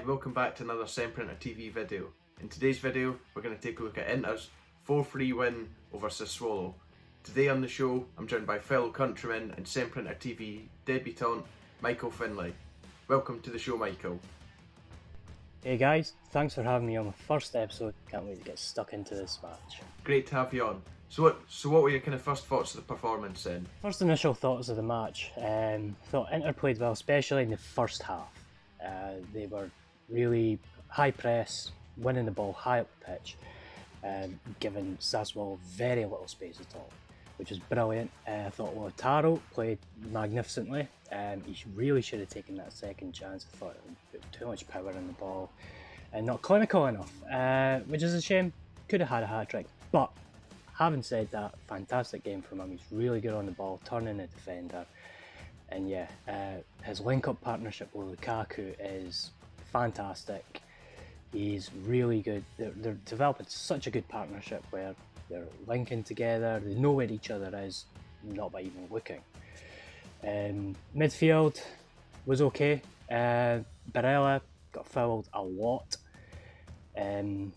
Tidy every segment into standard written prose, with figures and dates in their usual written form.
welcome back to another Semprinter TV video. In today's video, we're going to take a look at Inter's 4-3 win over Sassuolo. Today on the show, I'm joined by fellow countryman and Semprinter TV debutant, Michael Findlay. Welcome to the show, Michael. Hey guys, thanks for having me on my first episode. Can't wait to get stuck into this match. Great to have you on. So what were your kind of first thoughts of the performance then? First initial thoughts of the match. Thought Inter played well, especially in the first half. They were really high press, winning the ball high up the pitch, giving Sassuolo very little space at all, which was brilliant. I thought Lautaro played magnificently. He really should have taken that second chance. I thought he put too much power in the ball and not clinical enough, which is a shame. Could have had a hat-trick, but having said that, fantastic game from him. He's really good on the ball, turning the defender. And yeah, his link-up partnership with Lukaku is fantastic. He's really good. They're developing such a good partnership where they're linking together. They know where each other is, not by even looking. Midfield was okay. Barella got fouled a lot. I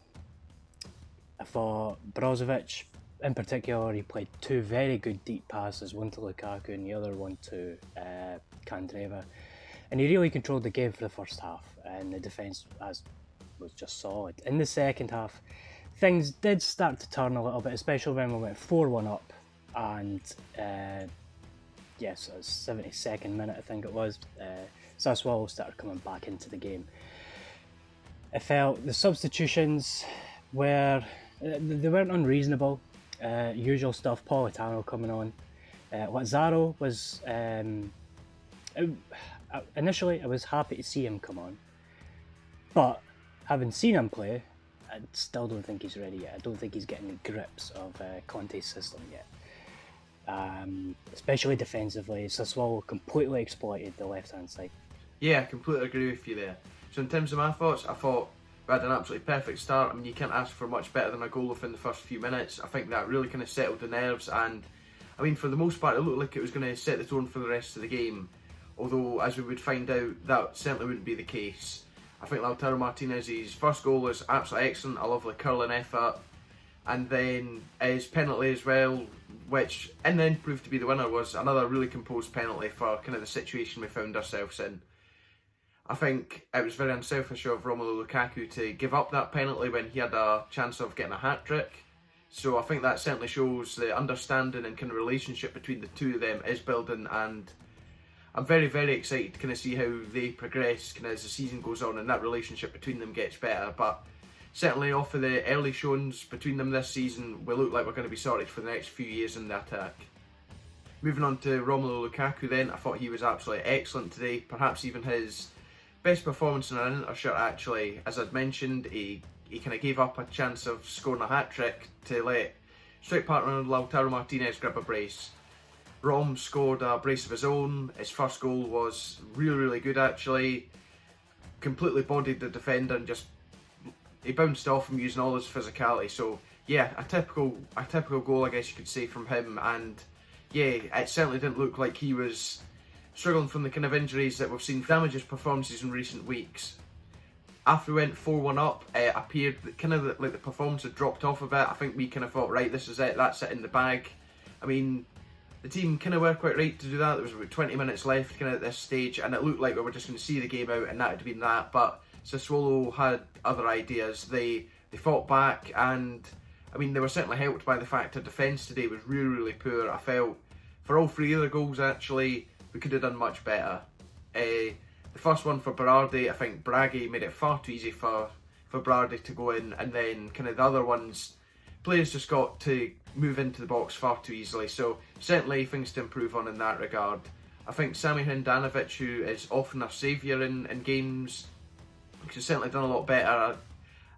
thought Brozovic, in particular, he played two very good deep passes, one to Lukaku and the other one to Candreva. And he really controlled the game for the first half, and the defence was just solid. In the second half, things did start to turn a little bit, especially when we went 4-1 up, and yes, it was 72nd minute, I think it was, Sassuolo started coming back into the game. I felt the substitutions they weren't unreasonable. Usual stuff, Politano coming on. Lautaro was, initially I was happy to see him come on, but having seen him play, I still don't think he's ready yet. I don't think he's getting the grips of Conte's system yet. Especially defensively, Sassuolo completely exploited the left-hand side. Yeah, I completely agree with you there. So in terms of my thoughts, I thought we had an absolutely perfect start. I mean, you can't ask for much better than a goal within the first few minutes. I think that really kind of settled the nerves, and I mean, for the most part, it looked like it was going to set the tone for the rest of the game. Although, as we would find out, that certainly wouldn't be the case. I think Lautaro Martinez's first goal was absolutely excellent, a lovely curling effort, and then his penalty as well, which in the end proved to be the winner, was another really composed penalty for kind of the situation we found ourselves in. I think it was very unselfish of Romelu Lukaku to give up that penalty when he had a chance of getting a hat-trick. So I think that certainly shows the understanding and kind of relationship between the two of them is building, and I'm very, very excited to kind of see how they progress kind of as the season goes on and that relationship between them gets better. But certainly off of the early showings between them this season, we look like we're going to be sorted for the next few years in the attack. Moving on to Romelu Lukaku then, I thought he was absolutely excellent today, perhaps even his best performance in an Inter shirt actually. As I'd mentioned, he kind of gave up a chance of scoring a hat-trick to let strike partner Lautaro Martinez grab a brace. Rom scored a brace of his own. His first goal was really, really good actually. Completely bodied the defender and just he bounced off him using all his physicality. So yeah, a typical goal, I guess you could say, from him. And yeah, it certainly didn't look like he was struggling from the kind of injuries that we've seen damage his performances in recent weeks. After we went 4-1 up, it appeared that kind of like the performance had dropped off a bit. I think we kind of thought, right, this is it, that's it in the bag. I mean, the team kind of were quite right to do that. There was about 20 minutes left kind of at this stage, and it looked like we were just going to see the game out and that would have been that. But Sassuolo had other ideas. They fought back, and I mean, they were certainly helped by the fact that defence today was really, really poor. I felt for all three of the goals actually, we could have done much better. The first one for Berardi, I think Bragi made it far too easy for Berardi to go in, and then kind of the other ones, players just got to move into the box far too easily. So certainly things to improve on in that regard. I think Sami Handanovic, who is often a saviour in games, has certainly done a lot better.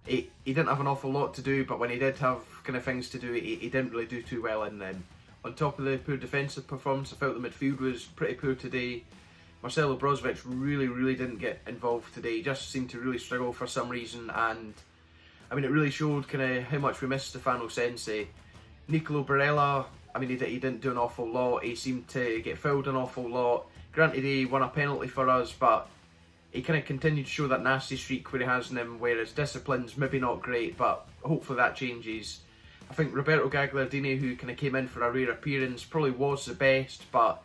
He didn't have an awful lot to do, but when he did have kind of things to do, he didn't really do too well in them. On top of the poor defensive performance, I felt the midfield was pretty poor today. Marcelo Brozovic really, really didn't get involved today. He just seemed to really struggle for some reason, and I mean, it really showed kind of how much we missed Stefano Sensi. Nicolo Barella, I mean, he didn't do an awful lot. He seemed to get fouled an awful lot. Granted, he won a penalty for us, but he kind of continued to show that nasty streak where he has in him, where his discipline's maybe not great, but hopefully that changes. I think Roberto Gagliardini, who kind of came in for a rare appearance, probably was the best, but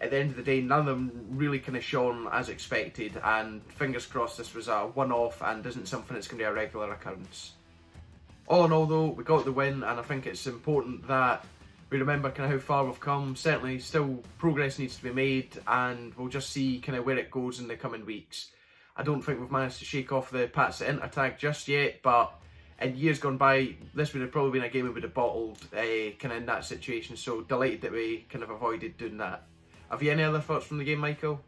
at the end of the day, none of them really kind of shone as expected, and fingers crossed this was a one-off and isn't something that's going to be a regular occurrence. All in all though, we got the win, and I think it's important that we remember kind of how far we've come. Certainly still progress needs to be made, and we'll just see kind of where it goes in the coming weeks. I don't think we've managed to shake off the Pats at Inter tag just yet, but in years gone by, this would have probably been a game we would have bottled kind of in that situation, so delighted that we kind of avoided doing that. Have you any other thoughts from the game, Michael?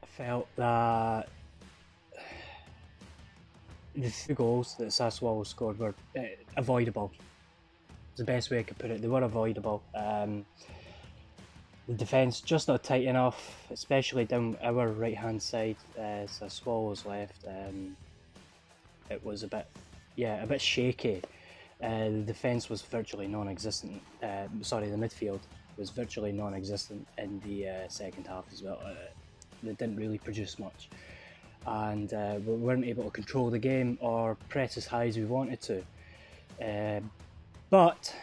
I felt that the 2 goals that Sassuolo scored were avoidable. It's the best way I could put it. They were avoidable. The defence just not tight enough, especially down our right hand side. Sassuolo's left. It was a bit shaky. The defence was virtually non-existent. The midfield was virtually non-existent in the second half as well. They didn't really produce much, and we weren't able to control the game or press as high as we wanted to. But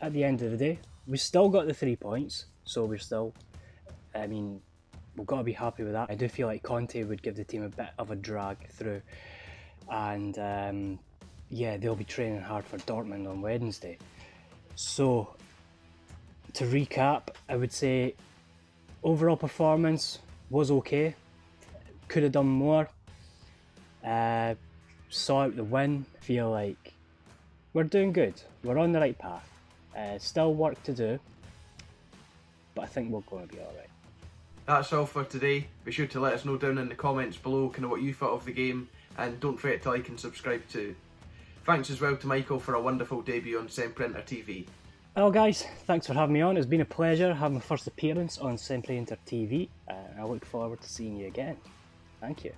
at the end of the day, we still got the 3 points, so we've got to be happy with that. I do feel like Conte would give the team a bit of a drag through, and they'll be training hard for Dortmund on Wednesday. So, to recap, I would say overall performance was okay. Could have done more. Saw out the win. Feel like we're doing good. We're on the right path. Still work to do, but I think we're going to be alright. That's all for today. Be sure to let us know down in the comments below kind of what you thought of the game, and don't forget to like and subscribe too. Thanks as well to Michael for a wonderful debut on Sempre Inter TV. Well guys, thanks for having me on. It's been a pleasure having my first appearance on Sempre Inter TV. I look forward to seeing you again. Thank you.